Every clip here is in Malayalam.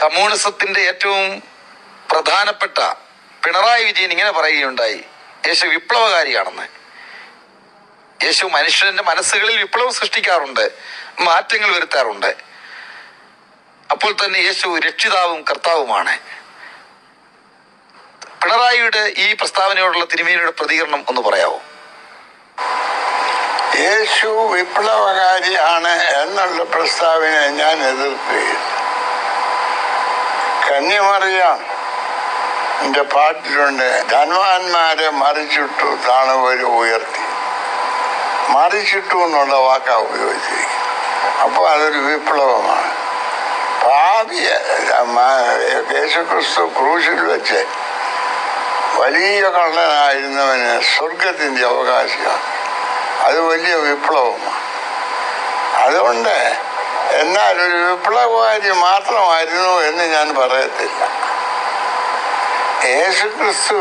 കമ്മ്യൂണിസത്തിന്റെ ഏറ്റവും പ്രധാനപ്പെട്ട പിണറായി വിജയൻ ഇങ്ങനെ പറയുകയുണ്ടായി, യേശു വിപ്ലവകാരിയാണെന്ന്. യേശു മനുഷ്യന്റെ മനസ്സുകളിൽ വിപ്ലവം സൃഷ്ടിക്കാറുണ്ട്, മാറ്റങ്ങൾ വരുത്താറുണ്ട്. അപ്പോൾ തന്നെ യേശു രക്ഷിതാവും കർത്താവുമാണ്. പിണറായിയുടെ ഈ പ്രസ്താവനയോടുള്ള തിരുമേനിയുടെ പ്രതികരണം ഒന്ന് പറയാമോ? യേശു വിപ്ലവകാരിയാണ് എന്നുള്ള പ്രസ്താവന ഞാൻ എതിർക്കുകയില്ല. കന്യമറിയാം എൻ്റെ പാട്ടിലുണ്ട്, ധനവാന്മാരെ മറിച്ചിട്ടു താണവര് ഉയർത്തി. മറിച്ചിട്ടു എന്നുള്ള വാക്കാണ് ഉപയോഗിച്ചിരിക്കുന്നത്. അപ്പോൾ അതൊരു വിപ്ലവമാണ്. ഭാവിയ യേശുക്രിസ്തു ക്രൂശിൽ വെച്ച് വലിയ കള്ളനായിരുന്നവന് സ്വർഗത്തിൻ്റെ അവകാശിയാണ്. അത് വലിയ വിപ്ലവമാണ്. അതുകൊണ്ട് എന്നാൽ ഒരു വിപ്ലവകാരി മാത്രമായിരുന്നു എന്ന് ഞാൻ പറയത്തില്ല. യേശുക്രിസ്തു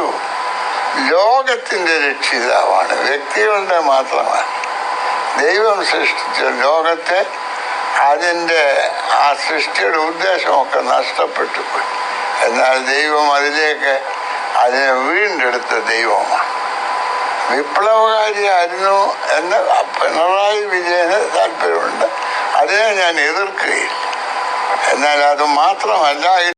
ലോകത്തിൻ്റെ രക്ഷിതാവാണ്, വ്യക്തികളുടെ മാത്രമാണ്. ദൈവം സൃഷ്ടിച്ച ലോകത്തെ അതിൻ്റെ ആ സൃഷ്ടിയുടെ ഉദ്ദേശമൊക്കെ നഷ്ടപ്പെട്ടു പോയി. എന്നാൽ ദൈവം അതിലേക്ക് അതിനെ വീണ്ടെടുത്ത ദൈവമാണ്. വിപ്ലവകാരിയായിരുന്നു എന്ന് പിണറായി വിജയന് താല്പര്യമുണ്ട്. അതിനെ ഞാൻ എതിർക്കുകയില്ല. എന്നാൽ അത് മാത്രമല്ല